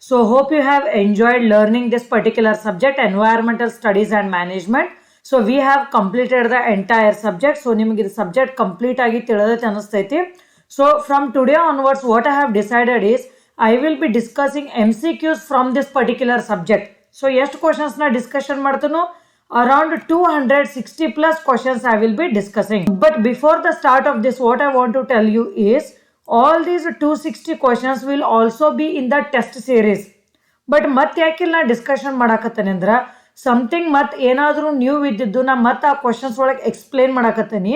So hope you have enjoyed learning this particular subject, environmental studies and management. So we have completed the entire subject. So ನಿಮಗೆ ಇದು subject complete ಆಗಿ ತಿಳಿದೈತೆ ಅನಿಸ್ತೈತಿ. So from today onwards what I have decided is I will be discussing MCQs from this particular subject. So ಎಷ್ಟು questions na discussion ಮಾಡ್ತೇನೋ around 260 plus questions I will be discussing. But before the start of this, what I want to tell you is all these 260 questions will also be in the test series. But ಮತ್ತೆ ಯಾಕಿಲ್ಲ ನಾ discussion ಮಾಡಾಕತ್ತೇನೆ ಅಂದ್ರೆ something ಮತ್ತೆ ಏನಾದರೂ new ಇದ್ದಿದ್ದು ನಾ ಮತ್ತೆ ಆ ಕ್ವಶನ್ಸ್ ಒಳಗೆ ಎಕ್ಸ್ಪ್ಲೇನ್ ಮಾಡಾಕತ್ತೇನಿ.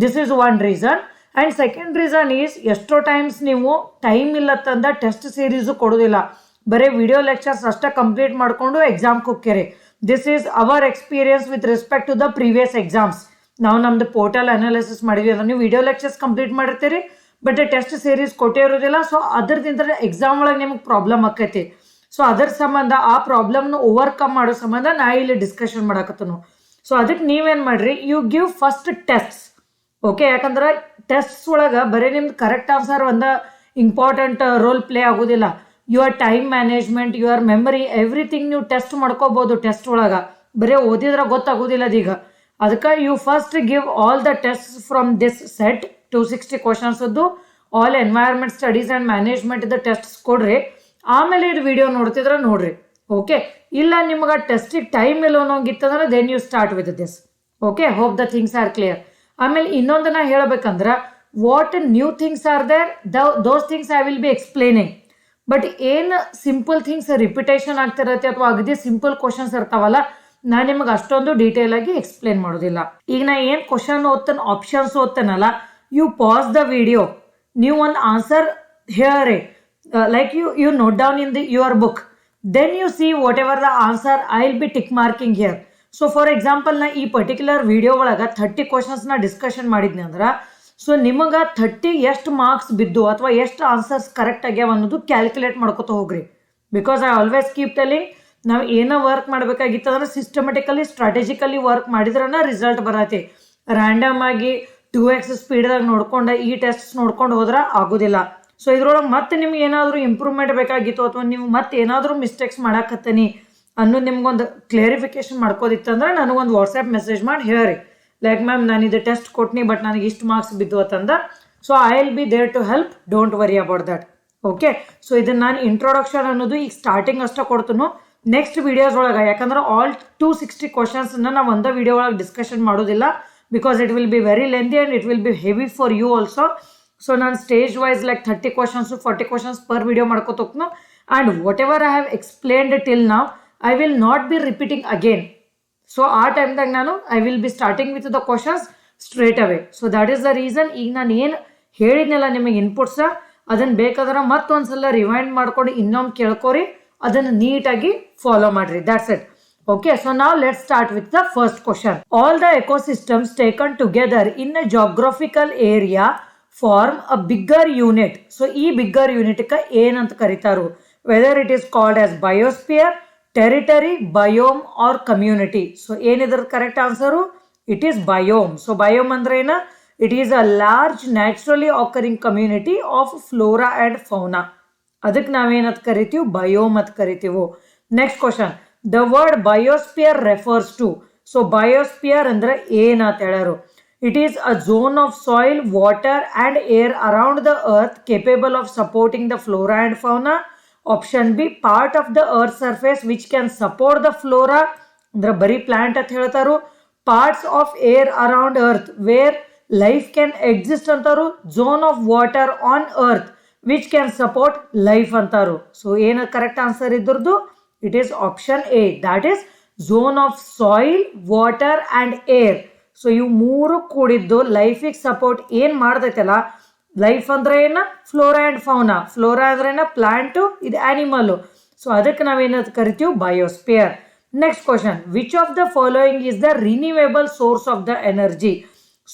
This is one reason. And second reason is ಎಷ್ಟೋ ಟೈಮ್ಸ್ ನೀವು ಟೈಮ್ ಇಲ್ಲತ್ತಂದ ಟೆಸ್ಟ್ ಸೀರೀಸು ಕೊಡೋದಿಲ್ಲ, ಬರೀ ವಿಡಿಯೋ ಲೆಕ್ಚರ್ಸ್ ಅಷ್ಟೇ ಕಂಪ್ಲೀಟ್ ಮಾಡಿಕೊಂಡು ಎಕ್ಸಾಮ್ಗೆ ಹೋಗ್ತೀರಿ. This is our experience with respect to the previous exams. ನಾವು ನಮ್ದು ಪೋರ್ಟಲ್ ಅನಾಲಿಸಿಸ್ ಮಾಡಿದ್ವಿ ಅಂದ್ರೆ ನೀವು ವಿಡಿಯೋ ಲೆಕ್ಚರ್ಸ್ ಕಂಪ್ಲೀಟ್ ಮಾಡಿರ್ತೀರಿ, ಬಟ್ ಟೆಸ್ಟ್ ಸೀರೀಸ್ ಕೊಟ್ಟೇ ಇರೋದಿಲ್ಲ. ಸೊ ಅದರದಿಂದ ಎಕ್ಸಾಮ್ ಒಳಗೆ ನಿಮಗೆ ಪ್ರಾಬ್ಲಮ್ ಆಕೈತಿ. ಸೊ ಅದರ ಸಂಬಂಧ ಆ ಪ್ರಾಬ್ಲಮ್ನ ಓವರ್ಕಮ್ ಮಾಡೋ ಸಂಬಂಧ ನಾ ಇಲ್ಲಿ ಡಿಸ್ಕಷನ್ ಮಾಡಾಕತ್ತನು. ಸೊ ಅದಕ್ಕೆ ನೀವೇನು ಮಾಡ್ರಿ, you give first tests. Okay, ಯಾಕಂದ್ರೆ ಟೆಸ್ಟ್ಸ್ ಒಳಗೆ ಬರೀ ನಿಮ್ದು ಕರೆಕ್ಟ್ ಆನ್ಸರ್ ಒಂದು ಇಂಪಾರ್ಟೆಂಟ್ ರೋಲ್ ಪ್ಲೇ ಆಗೋದಿಲ್ಲ. Your time management, your memory, everything ನೀವು ಟೆಸ್ಟ್ ಮಾಡ್ಕೋಬೋದು ಟೆಸ್ಟ್ ಒಳಗೆ. ಬರೀ ಓದಿದ್ರೆ ಗೊತ್ತಾಗೋದಿಲ್ಲ ಅದೀಗ. ಅದಕ್ಕೆ you first give all the test from this set 260 questions ಅದು all environment studies and management the tests ಕೊಡ್ರಿ. ಆಮೇಲೆ ಇದು ವಿಡಿಯೋ ನೋಡ್ತಿದ್ರೆ ನೋಡ್ರಿ. ಓಕೆ, ಇಲ್ಲ ನಿಮ್ಗೆ ಟೆಸ್ಟಿಗೆ ಟೈಮ್ ಇಲ್ಲ ಅನ್ನೋಂಗಿತ್ತಂದ್ರೆ then you start with this. Okay, hope the things are clear. ಆಮೇಲೆ ಇನ್ನೊಂದು ನಾ ಹೇಳ್ಬೇಕಂದ್ರೆ what new things are there, those things I will be explaining. But ಏನು ಸಿಂಪಲ್ ಥಿಂಗ್ಸ್ ರಿಪಿಟೇಷನ್ ಆಗ್ತಿರತ್ತೆ ಅಥವಾ ಅಗದಿ ಸಿಂಪಲ್ ಕ್ವಶನ್ಸ್ ಇರ್ತಾವಲ್ಲ, ನಾನು ನಿಮಗೆ ಅಷ್ಟೊಂದು ಡೀಟೇಲ್ ಆಗಿ ಎಕ್ಸ್ಪ್ಲೇನ್ ಮಾಡೋದಿಲ್ಲ. ಈಗ ನಾ ಏನು ಕ್ವಶನ್ ಓದ್ತೇನೆ, ಆಪ್ಷನ್ಸ್ ಓದ್ತೇನಲ್ಲ, ಯು ಪಾಸ್ ದ ವಿಡಿಯೋ, ನೀವು ಒಂದು ಆನ್ಸರ್ ಹೇಳರಿ, like you note down in your book, then you see whatever the answer I will be tick marking here. So for example ನಾ ಈ ಪರ್ಟಿಕ್ಯುಲರ್ ವಿಡಿಯೋ ಒಳಗೆ 30 ಕ್ವಶನ್ಸ್ನ discussion ಮಾಡಿದ್ನಿ ಅಂದ್ರೆ, so ನಿಮಗೆ 30 ಎಷ್ಟು marks ಬಿದ್ದು ಅಥವಾ ಎಷ್ಟು ಆನ್ಸರ್ಸ್ ಕರೆಕ್ಟ್ ಆಗ್ಯಾವ ಅನ್ನೋದು ಕ್ಯಾಲ್ಕುಲೇಟ್ ಮಾಡ್ಕೊತ ಹೋಗ್ರಿ. Because I always keep telling, ನಾವು ಏನೋ ವರ್ಕ್ ಮಾಡಬೇಕಾಗಿತ್ತು ಅಂದ್ರೆ ಸಿಸ್ಟಮೆಟಿಕಲಿ ಸ್ಟ್ರಾಟಜಿಕಲಿ ವರ್ಕ್ ಮಾಡಿದ್ರನ ರಿಸಲ್ಟ್ ಬರತ್ತೆ. ರ್ಯಾಂಡಮ್ ಆಗಿ 2x ಸ್ಪೀಡ್ದಾಗ ನೋಡ್ಕೊಂಡು ಈ ಟೆಸ್ಟ್ ನೋಡ್ಕೊಂಡು ಹೋದ್ರೆ ಆಗೋದಿಲ್ಲ. ಸೊ ಇದ್ರೊಳಗೆ ಮತ್ತೆ ನಿಮ್ಗೆ ಏನಾದರೂ ಇಂಪ್ರೂವ್ಮೆಂಟ್ ಬೇಕಾಗಿತ್ತು ಅಥವಾ ನೀವು ಮತ್ತೆ ಏನಾದರೂ ಮಿಸ್ಟೇಕ್ಸ್ ಮಾಡಾಕತ್ತೀನಿ ಅನ್ನೋದು ನಿಮ್ಗೊಂದು ಕ್ಲಿಯರಿಫಿಕೇಶನ್ ಮಾಡ್ಕೋದಿತ್ತಂದ್ರೆ ನನಗೊಂದು ವಾಟ್ಸಪ್ ಮೆಸೇಜ್ ಮಾಡಿ ಹೇಳಿ, ಲೈಕ್ ಮ್ಯಾಮ್ ನಾನು ಇದು ಟೆಸ್ಟ್ ಕೊಟ್ನಿ ಬಟ್ ನನಗೆ ಇಷ್ಟು ಮಾರ್ಕ್ಸ್ ಬಿದ್ದು ಅಂತಂದ. So I will be there to help, don't worry about that. Okay, so ಇದನ್ನು ನಾನು ಇಂಟ್ರೊಡಕ್ಷನ್ ಅನ್ನೋದು ಈಗ ಸ್ಟಾರ್ಟಿಂಗ್ ಅಷ್ಟೇ ಕೊಡ್ತೀನಿ. ನೆಕ್ಸ್ಟ್ ವಿಡಿಯೋಸ್ ಒಳಗೆ, ಯಾಕಂದ್ರೆ ಆಲ್ 260 ಕ್ವಶನ್ಸನ್ನ ನಾವು ಒಂದೇ ವಿಡಿಯೋ ಒಳಗೆ ಡಿಸ್ಕಷನ್ ಮಾಡೋದಿಲ್ಲ, because it will be very lengthy and it will be heavy for you also. So ನಾನು stage wise like 30 questions 40 questions per video ಮಾಡ್ಕೋತ ಹೋಗ್ನು. And whatever I have explained till now I will not be repeating again. So ಆ ಟೈಮ್ದಾಗ ನಾನು I will be starting with the questions straight away. So that is the reason. ಈಗ ನಾನು ಏನು ಹೇಳಿದ್ನಲ್ಲ ನಿಮಗೆ ಇನ್ಪುಟ್ಸ, ಅದನ್ನು ಬೇಕಾದ್ರೆ ಮತ್ತೊಂದ್ಸಲ ರಿವೈಂಡ್ ಮಾಡ್ಕೊಂಡು ಇನ್ನೊಮ್ಮೆ ಕೇಳ್ಕೊರಿ, ಅದನ್ನು ನೀಟಾಗಿ ಫಾಲೋ ಮಾಡಿರಿ. That's it. Okay, so now let's start with the first question. All the ecosystems taken together in a geographical area form a bigger unit. So, ee bigger unit ka ಏನಂತ ಕರೀತಾರು? Whether it is called as biosphere, territory, biome or community. So, ಏನಿದ್ರ correct answer? It is biome. So, biome ಅಂದ್ರೆ ಏನ? It is a large naturally occurring community of flora and fauna. ಅದಕ್ಕೆ ನಾವೇನಂತ ಕರಿತೀವಿ? biome ಅಂತ ಕರಿತೀವಿ. Next question. The word biosphere refers to. So biosphere ಅಂದ್ರೆ ಏನಂತ ಹೇಳ್ಯಾರು? It is a zone of soil, water and air around the earth capable of supporting the flora and fauna. Option B, part of the earth surface which can support the flora, ಅಂದ್ರೆ ಬರೀ plant ಅಂತ ಹೇಳ್ತಾರು. Parts of air around earth where life can exist ಅಂತಾರು. Zone of water on earth which can support life ಅಂತಾರು. So ಏನು correct answer ಇದ್ರದ್ದು? It is option A, that is zone of soil, water and air. So ಇವು ಮೂರು ಕೂಡಿದ್ದು ಲೈಫಿಗೆ support ಏನು ಮಾಡ್ದೈತಲ್ಲ, life ಅಂದ್ರೆ ಏನ? Flora and fauna. Flora ಅಂದ್ರೆ ಏನ? ಪ್ಲಾಂಟು, ಇದು ಆ್ಯನಿಮಲ್ಲು. ಸೊ ಅದಕ್ಕೆ ನಾವೇನಂತ ಕರಿತೀವಿ? Biosphere. Next question, which of the following is the renewable source of the energy?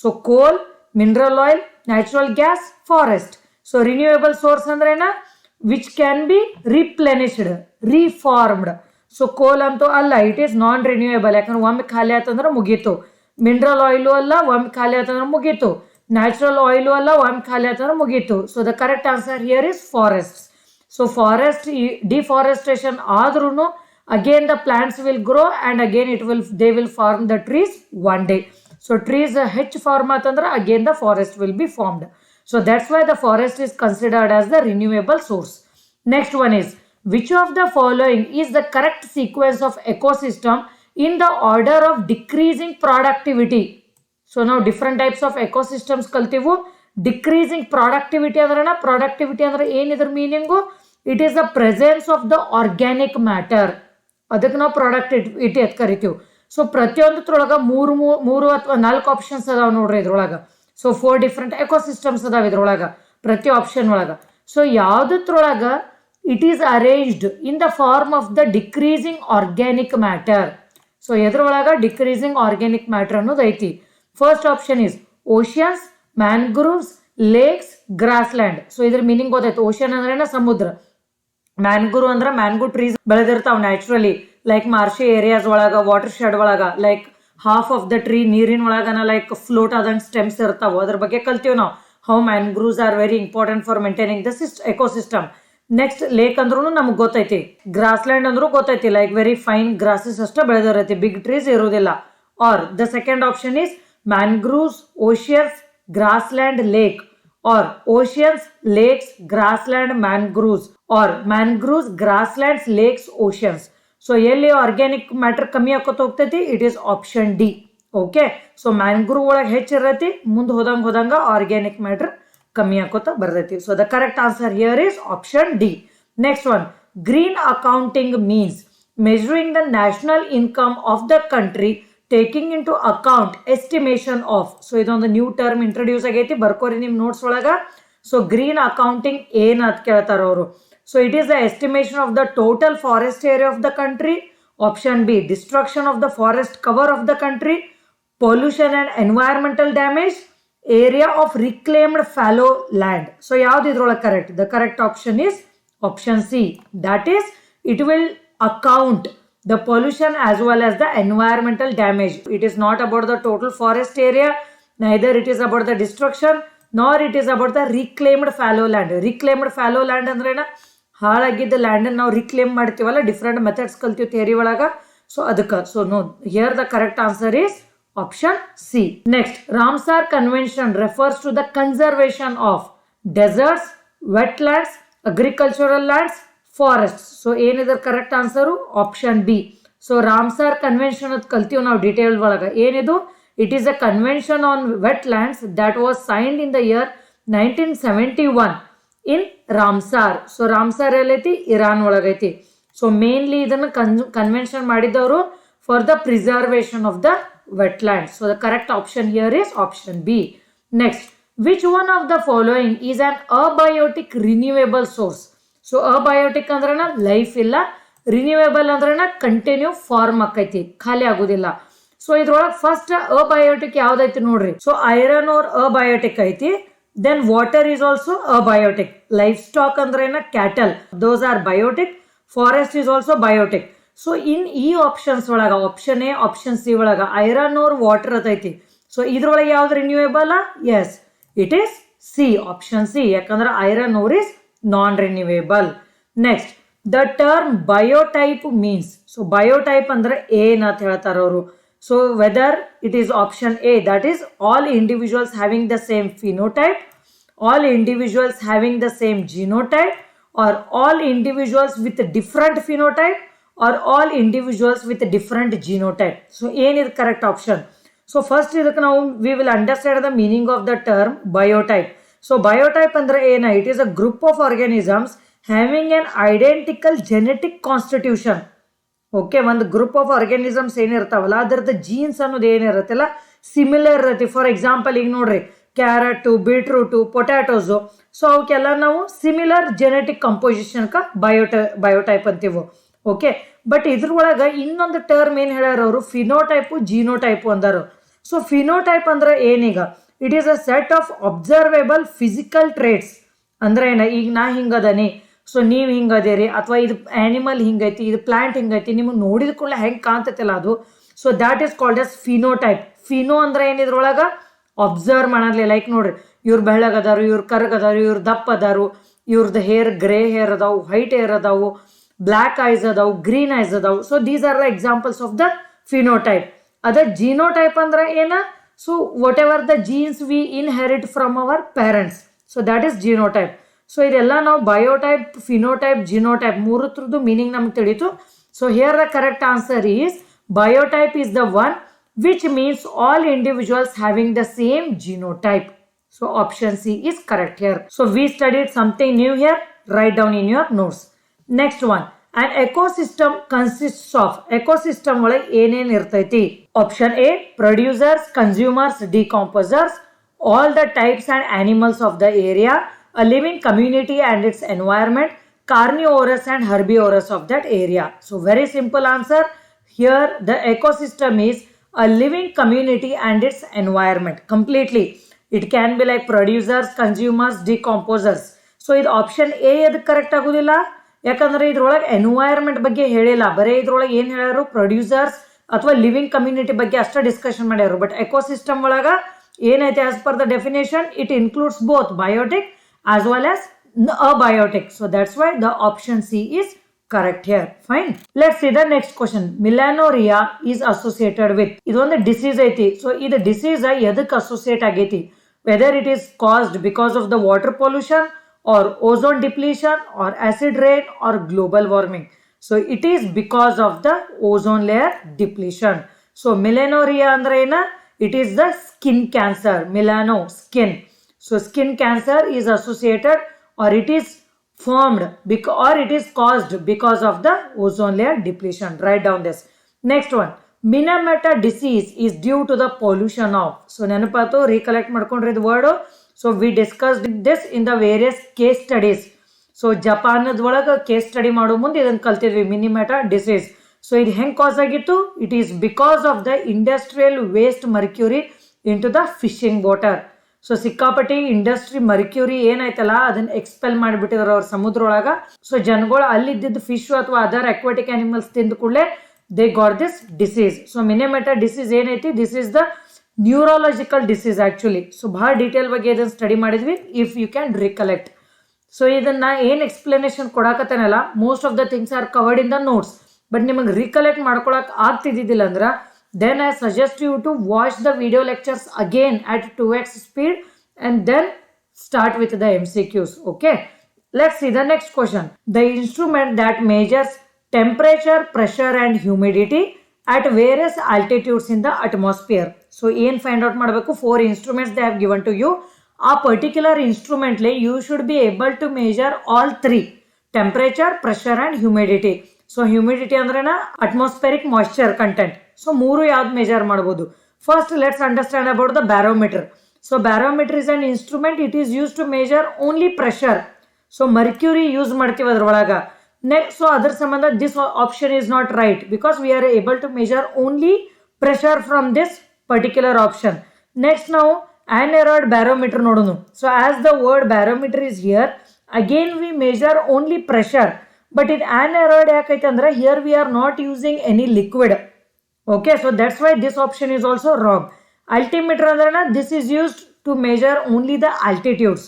So coal, mineral oil, natural gas, forest. So renewable source ಅಂದ್ರೆ ಏನ? Which can be replenished, reformed. So coal ಅಂತೂ ಅಲ್ಲ, it is ನಾನ್ ರಿನ್ಯೂಯೇಬಲ್. ಯಾಕಂದ್ರೆ ಒಮ್ಮೆ ಖಾಲಿ ಆಯ್ತಂದ್ರೆ ಮುಗೀತು. Mineral oil ಅಲ್ಲ, ಒಮ್ಮೆ ಖಾಲಿ ಆಯ್ತಂದ್ರೆ ಮುಗೀತು. ನ್ಯಾಚುರಲ್ ಆಯಿಲು ಅಲ್ಲ, ಒಮ್ಮೆ ಖಾಲಿ ಆಯ್ತಂದ್ರೆ ಮುಗೀತು. So the correct answer here is forest. So forest deforestation ಆದ್ರೂ again the plants will grow and again they will form the trees one day. So trees ಹೆಚ್ಚು ಫಾರ್ಮ್ ಆತಂದ್ರೆ again the forest will be formed. So that's why the forest is considered as the renewable source. Next one is which of the following is the correct sequence of ecosystem in the order of decreasing productivity? So now different types of ecosystems kaltivu. Decreasing productivity andrana, productivity andre ಏನು ಇದರ meaning? It is the presence of the organic matter, ಅದಕ್ಕೆ ನಾವು productivity ಅಂತ ಕರಿತೀವಿ. So ಪ್ರತಿಯೊಂದರೊಳಗೆ ಮೂರು ಅಥವಾ 4 options ಅದಾವೆ ನೋಡ್ರಿ ಇದ್ರೊಳಗೆ. ಸೊ 4 ಡಿಫ್ರೆಂಟ್ ಎಕೋಸಿಸ್ಟಮ್ಸ್ ಅದಾವೆ ಇದ್ರೊಳಗೆ ಪ್ರತಿ ಆಪ್ಷನ್ ಒಳಗೆ. ಸೊ ಯಾವುದರೊಳಗೆ it is arranged in the form of the decreasing organic matter. So ಎದ್ರೊಳಗ decreasing organic matter ಅನ್ನೋದು ಐತಿ. First option is oceans, mangroves, lakes, grassland. So ಇದ್ರ ಮೀನಿಂಗ್ ಗೊತ್ತಾಯ್ತು. ಓಷನ್ ಅಂದ್ರೇನ ಸಮುದ್ರ, ಮ್ಯಾನ್ಗ್ರೂವ್ ಅಂದ್ರೆ ಮ್ಯಾಂಗೋ ಟ್ರೀಸ್ ಬೆಳೆದಿರ್ತಾವ ನ್ಯಾಚುರಲಿ, ಲೈಕ್ ಮಾರ್ಷಿ ಏರಿಯಾಸ್ ಒಳಗ, ವಾಟರ್ ಶೆಡ್ ಒಳಗ, like half of the tree ನೀರಿನ ಒಳಗನ ಲೈಕ್ ಫ್ಲೋಟ್ ಆದಂಗೆ ಸ್ಟೆಮ್ಸ್ ಇರ್ತಾವ. ಅದ್ರ ಬಗ್ಗೆ ಕಲ್ತೀವಿ ನಾವು. How mangroves are very important for maintaining the ecosystem. Next lake ಅಂದ್ರೂ ನಮ್ಗೆ ಗೊತ್ತೈತಿ, ಗ್ರಾಸ್ಲ್ಯಾಂಡ್ ಅಂದ್ರೂ ಗೊತ್ತೈತಿ, ಲೈಕ್ ವೆರಿ ಫೈನ್ ಗ್ರಾಸಸ್ ಅಷ್ಟೇ ಬೆಳೆದಿರೈತಿ, ಬಿಗ್ ಟ್ರೀಸ್ ಇರೋದಿಲ್ಲ. Or the second option is mangroves, oceans, grassland, lake, or oceans, lakes, grassland, mangroves, or mangroves, grasslands, lakes, oceans. So ಎಲ್ಲಿ organic matter ಕಮ್ಮಿ ಆಕೋತ ಹೋಗ್ತೈತಿ, it is option D. Okay, so mangrove ಒಳಗೆ ಹೆಚ್ಚಿರೈತಿ, ಮುಂದೆ ಹೋದಂಗ organic matter ಕಮ್ಮಿ ಆಕೋತ ಬರ್ತೈತಿ. So the correct answer here is option D. Next one, green accounting means measuring the national income of the country taking into account estimation of. So ಇದೊಂದು new term introduce ಆಗೈತಿ, ಬರ್ಕೋರಿ ನಿಮ್ಮ notes ಒಳಗ. So green accounting ಏನ್ ಅಂತ ಕೇಳ್ತಾರ ಅವರು. So it is the estimation of the total forest area of the country. Option B, destruction of the forest cover of the country, pollution and environmental damage, area of reclaimed fallow land. So ಯಾವ್ದು ಇದ್ರೊಳಗೆ correct? The correct option is option C. That is it will account the pollution as well as the environmental damage. It is not about the total forest area, neither it is about the destruction, nor it is about the reclaimed fallow land. Reclaimed fallow land ಅಂದ್ರೇನ? ಹಾಳಾಗಿದ್ದ land ನಾವು reclaim ಮಾಡ್ತೀವಲ್ಲ, different methods ಕಲ್ತೀವಿ theory ಒಳಗ. So ಅದಕ್ಕೆ so no, here the correct answer is option C. Next, Ramsar convention refers to the conservation of deserts, wetlands, agricultural lands, forest. So ಏನಿದ್ರ correct answer? Option B. So Ramsar convention ಅದು ಕಲ್ತೀವಿ ನಾವು detail ಒಳಗೆ. ಏನಿದು? It is a convention on wetlands that was signed in the year 1971 in Ramsar. So Ramsar ಎಲ್ಲೈತಿ? Iran ಒಳಗೈತಿ. So mainly ಇದನ್ನು convention ಮಾಡಿದವರು for the preservation of the wetlands. So the correct option here is option B. Next, which one of the following is an abiotic renewable source? So abiotic ಅಂದ್ರನ life ಇಲ್ಲ, renewable ಅಂದ್ರನ continue form ಆಕೈತಿ, ಖಾಲಿ ಆಗೋದಿಲ್ಲ. So ಇದ್ರೊಳಗೆ first abiotic ಯಾವ್ದೈತಿ ನೋಡ್ರಿ. So iron ore abiotic ಐತಿ. Then water is also abiotic. Livestock ಅಂದ್ರೇನ cattle, those are biotic. Forest is also biotic. So ಈ ಆಪ್ಷನ್ಸ್ ಒಳಗ ಆಪ್ಷನ್ ಎ, ಆಪ್ಷನ್ ಸಿ ಒಳಗ ಐರನ್ ಓರ್ ವಾಟರ್ ಅದೈತಿ. So ಇದ್ರೊಳಗೆ ಯಾವ್ದು renewable? Yes, it is C, option C. ಯಾಕಂದ್ರೆ iron ore is non renewable. Next, the term biotype means. So biotype ಅಂದ್ರೆ ಏನ್ ಅಂತ ಹೇಳ್ತಾರ ಅವರು. So whether it is option A, that is all individuals having the same phenotype, all individuals having the same genotype, or all individuals with different phenotype, or all individuals with a different genotype. So ಏನು ಇದು correct option? So first ಇದಕ್ಕೆ ನಾವು we will understand the meaning of the term biotype. So biotype ಅಂದ್ರೆ ಏನ? It is a group of organisms having an identical genetic constitution. Okay, ಒಂದು group of organisms ಏನಿರ್ತಾವಲ್ಲ ಅದರದ್ದು genes ಅನ್ನೋದು ಏನಿರುತ್ತಲ್ಲ similar ಇರತ್ತೆ. ಫಾರ್ ಎಕ್ಸಾಂಪಲ್ ಈಗ ನೋಡ್ರಿ, ಕ್ಯಾರೆಟು, ಬೀಟ್ರೂಟು, ಪೊಟ್ಯಾಟೋಸು. ಸೊ ಅವಕ್ಕೆಲ್ಲ ನಾವು ಸಿಮಿಲರ್ ಜೆನೆಟಿಕ್ ಕಂಪೋಸಿಷನ್ಕ ಬಯೋಟೈಪ್ ಅಂತೀವಿ. ಓಕೆ, ಬಟ್ ಇದ್ರೊಳಗೆ ಇನ್ನೊಂದು ಟರ್ಮ್ ಏನು ಹೇಳ್ಯಾರ ಅವರು? ಫಿನೋಟೈಪು, ಜೀನೋಟೈಪು ಅಂದಾರು. ಸೊ ಫಿನೋಟೈಪ್ ಅಂದ್ರೆ ಏನೀಗ? It is a set of observable physical traits. ಅಂದ್ರೆ ಏನ? ಈಗ ನಾ ಹಿಂಗದನಿ, ಸೊ ನೀವು ಹಿಂಗದೇರಿ, ಅಥವಾ ಇದು ಆ್ಯನಿಮಲ್ ಹಿಂಗೈತಿ, ಇದು ಪ್ಲಾಂಟ್ ಹಿಂಗೈತಿ, ನಿಮಗೆ ನೋಡಿದ ಕೂಡಲೇ ಹೆಂಗೆ ಕಾಣ್ತೈತಲ್ಲ ಅದು. So that is called as phenotype. Fino ಅಂದ್ರೆ ಏನಿದ್ರೊಳಗೆ? ಅಬ್ಸರ್ವ್ ಮಾಡಲಿ. ಲೈಕ್ ನೋಡ್ರಿ, ಇವ್ರು ಬೆಳ್ಳಗದಾರು, ಇವ್ರು ಕರ್ಗದಾರು, ಇವ್ರು ದಪ್ಪ ಅದಾರು, ಇವ್ರದ್ದು ಹೇರ್ ಗ್ರೇ ಹೇರ್ ಅದಾವು, ವೈಟ್ ಹೇರ್ ಅದಾವು, ಬ್ಲ್ಯಾಕ್ ಐಸ್ ಅದಾವು, ಗ್ರೀನ್ ಐಸ್ ಅದಾವು. So these are the examples of the phenotype. ಅದ ಜಿನೋಟೈಪ್ ಅಂದ್ರೆ ಏನ? So whatever the genes we inherit from our parents, so that is genotype. So ಇದೆಲ್ಲ ನಾವು biotype, phenotype, genotype ಮೂರತ್ರದ್ದು meaning ನಮ್ಗೆ ತಿಳಿತು. So here the correct answer is biotype is the one which means all individuals having the same genotype. So option C is correct here. So we studied something new here. Write down in your notes. Next one. An ecosystem consists of. Ecosystem ಒಳಗೆ ಏನೇನ್ ಇರ್ತೈತಿ? Option A, producers, consumers, decomposers, all the types and animals of the area, a living community and its environment, carnivorous and herbivorous of that area. So very simple answer. Here the ecosystem is a living community and its environment completely. It can be like producers, consumers, decomposers. So ಇದು option A ಅದು correct ಆಗೋದಿಲ್ಲ, ಯಾಕಂದ್ರೆ ಇದ್ರೊಳಗೆ environment ಬಗ್ಗೆ ಹೇಳಿಲ್ಲ, ಬರೀ ಇದ್ರೊಳಗೆ ಏನು ಹೇಳ್ಯಾರು, ಪ್ರೊಡ್ಯೂಸರ್ಸ್ ಅಥವಾ ಲಿವಿಂಗ್ ಕಮ್ಯುನಿಟಿ ಬಗ್ಗೆ ಅಷ್ಟೇ ಡಿಸ್ಕಷನ್ ಮಾಡ್ಯಾರು. ಬಟ್ ಎಕೋಸಿಸ್ಟಮ್ ಒಳಗ ಏನೈತೆ as per the definition, it includes both biotic as well as abiotic. So that's why the option C is correct here. Fine. Let's see the next question. Melanoria is associated with. ಇದೊಂದು disease ಐತಿ. So ಇದು disease ಎದಕ್ಕೆ associate ಆಗೈತಿ? Whether it is caused because of the water pollution or ozone depletion or acid rain or global warming. So it is because of the ozone layer depletion. So melanoma ಅಂದ್ರೆ ಏನ? It is the skin cancer. Melano skin. So skin cancer is associated or it is formed or it is caused because of the ozone layer depletion. Write down this. Next one. Minamata disease is due to the pollution of. So ನೆನಪಾತು, recollect ಮಾಡ್ಕೊಂಡ್ರಿ ಇದು word. So we discussed this in the various case studies. So ಜಪಾನದೊಳಗೆ case study ಮಾಡೋ ಮುಂದೆ ಇದನ್ನು ಕಲ್ತಿದ್ವಿ, ಮಿನಿಮೆಟಾ disease. So ಇದು ಹೆಂಗೆ cause ಆಗಿತ್ತು? It is because of the industrial waste mercury into the fishing water. So ಸಿಕ್ಕಾಪಟ್ಟಿ ಇಂಡಸ್ಟ್ರಿ ಮರ್ಕ್ಯೂರಿ ಏನಾಯ್ತಲ್ಲ ಅದನ್ನ ಎಕ್ಸ್ಪೆಲ್ ಮಾಡಿಬಿಟ್ಟಿದ್ರು ಅವ್ರ ಸಮುದ್ರ ಒಳಗ. ಸೊ ಜನಗಳು ಅಲ್ಲಿದ್ದ ಫಿಶ್ ಅಥವಾ ಅದರ್ ಅಕ್ವಾಟಿಕ್ ಅನಿಮಲ್ಸ್ ತಿಂದ ಕೂಡಲೇ they got this disease. So Minamata disease ಏನೈತಿ, this is the neurological disease actually. So ಭಾಳ ಡೀಟೇಲ್ ಬಗ್ಗೆ ಇದನ್ನು ಸ್ಟಡಿ ಮಾಡಿದ್ವಿ, if you can recollect. So ಇದನ್ನ ಏನು ಎಕ್ಸ್ಪ್ಲನೇಷನ್ ಕೊಡಾಕತ್ತೇನಲ್ಲ, most of the things are covered in the notes. But ನಿಮಗೆ recollect ಮಾಡ್ಕೊಳಕ್ ಆಗ್ತಿದ್ದಿಲ್ಲ ಅಂದ್ರೆ then I suggest you to watch the video lectures again at 2x speed and then start with the MCQs. Okay, let's see the next question. The instrument that measures temperature, pressure and humidity at various altitudes in the atmosphere. So ಏನು find out ಮಾಡಬೇಕು? 4 instruments they have given to you. ಆ particular instrument you should be able to measure all 3: temperature, pressure and humidity. So humidity ಅಂದ್ರೇನ atmospheric moisture content. So ಮೂರು ಯಾವ್ದು measure ಮಾಡ್ಬೋದು? First let's understand about the barometer. So barometer is an instrument, it is use to measure only pressure. So mercury use ಮಾಡ್ತೀವಿ ಅದ್ರೊಳಗ. Next so ಅದ್ರ ಸಂಬಂಧ this option is not right because we are able to measure only pressure from this particular option. Next ನಾವು aneroid barometer ನೋಡೋಣ. So as the word barometer is here, again we major only pressure. But in aneroid yakaitu andre here we are not using any liquid. Okay, so that's why this option is also wrong. Altimeter andre this is used to measure only the altitudes.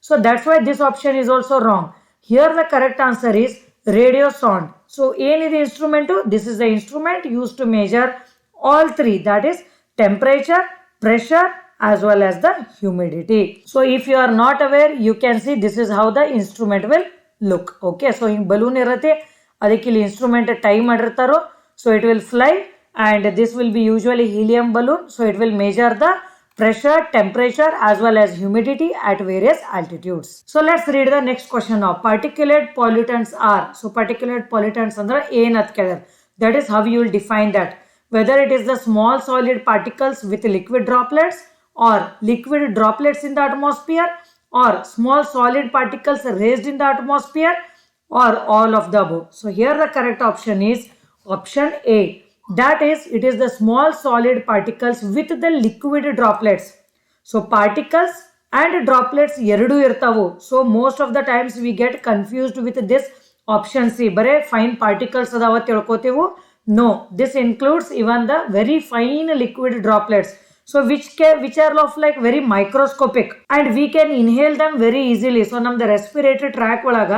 So that's why this option is also wrong. Here the correct answer is radiosonde. So ಏನದು instrument? This is the instrument used to measure all 3, that is temperature, pressure as well as the humidity. So if you are not aware, you can see this is how the instrument will look. Okay, so ಹಿಂಗೆ balloon ಇರುತ್ತೆ, ಅದಕ್ಕೆ ಇಲ್ಲಿ instrument tie ಮಾಡಿರ್ತಾರೋ. So it will fly and this will be usually helium balloon. So it will measure the pressure, temperature as well as humidity at various altitudes. So let's read the next question now. Particulate pollutants are. So particulate pollutants andre ಏನಂತ ಕೇಳಿದ್ರೆ, that is how you will define that. Whether it is the small solid particles with liquid droplets or liquid droplets in the atmosphere or small solid particles raised in the atmosphere or all of the above. So here the correct option is option A. That is, it is the small solid particles with the liquid droplets. So particles and droplets ಎರಡು ಇರ್ತಾವು. So most of the times we get confused with this option C. ಬರೇ fine particles ಅದಾವ ತಿಳ್ಕೊತೇವು. No, this includes even the very fine liquid droplets. So which are of like very microscopic and we can inhale them very easily. So ನಮ್ದು respiratory tract ಒಳಗ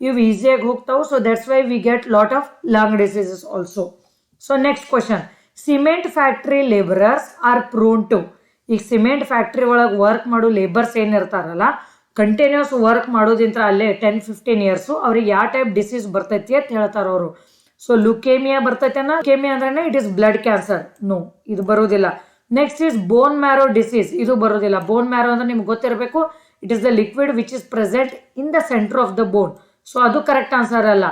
ಇವು ಈಸಿಯಾಗಿ ಹೋಗ್ತಾವೆ. So that's why we get lot of lung diseases also. So next question, cement factory labourers are prone to. ಈಗ cement factory ಒಳಗೆ work ಮಾಡೋ labours ಏನಿರ್ತಾರಲ್ಲ, continuous work ಮಾಡೋದಿಂತ ಅಲ್ಲೇ 10-15 ಇಯರ್ಸು, ಅವ್ರಿಗೆ ಯಾವ ಟೈಪ್ ಡಿಸೀಸ್ ಬರ್ತೈತಿ ಅಂತ ಹೇಳ್ತಾರ ಅವರು. ಸೊ ಲುಕೇಮಿಯಾ ಬರ್ತೈತೆ. ಲುಕೇಮಿಯಾ ಅಂದ್ರೆ it is blood cancer. No, ಇದು ಬರೋದಿಲ್ಲ. Next is bone marrow disease. ಇದು ಬರೋದಿಲ್ಲ. ಬೋನ್ ಮ್ಯಾರೋ ಅಂದ್ರೆ ನಿಮ್ಗೆ ಗೊತ್ತಿರಬೇಕು, it is the liquid which is present in the centre of the bone. So ಅದು ಕರೆಕ್ಟ್ ಆನ್ಸರ್ ಅಲ್ಲ.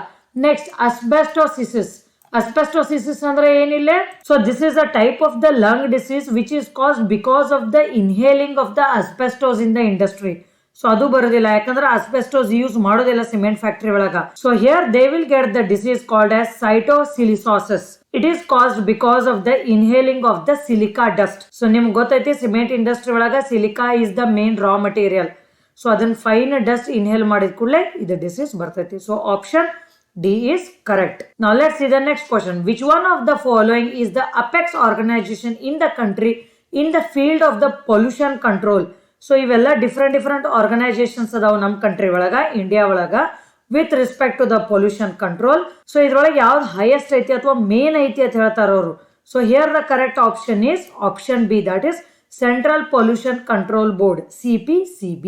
Next asbestosis. ಅಸ್ಬೆಸ್ಟೋಸಿಸ್ ಅಂದ್ರೆ ಏನಿಲ್ಲ. So this is a type of the lung disease which is caused because of the inhaling of the ಅಸ್ಬೆಸ್ಟೋಸ್ in the industry. So ಅದು ಬರೋದಿಲ್ಲ, ಯಾಕಂದ್ರೆ asbestos use ಮಾಡೋದಿಲ್ಲ cement factory ಒಳಗ. So here they will get the disease called as ಸೈಟೋಸಿಲಿಸೋಸಿಸ್. It is caused because of the inhaling of the silica dust. So ನಿಮ್ಗೆ ಗೊತ್ತೈತಿ cement industry ಒಳಗ silica is the main raw material. So ಅದನ್ನ fine dust inhale ಮಾಡಿದ ಕೂಡಲೇ ಇದು disease ಬರ್ತೈತಿ. So option D is correct. Now let's see the next question. Which one of the following is the apex organization in the country in the field of the pollution control? So ಇವೆಲ್ಲ different organisations ಅದಾವ ನಮ್ಮ country ಒಳಗ, India ಒಳಗ, with respect to the pollution control. So ಇದ್ರೊಳಗೆ ಯಾವ್ದು highest ಐತಿ ಅಥವಾ main ಐತಿ ಅಂತ ಹೇಳ್ತಾರ ಅವರು. So here the correct option is option B, that is central pollution control board, CPCB.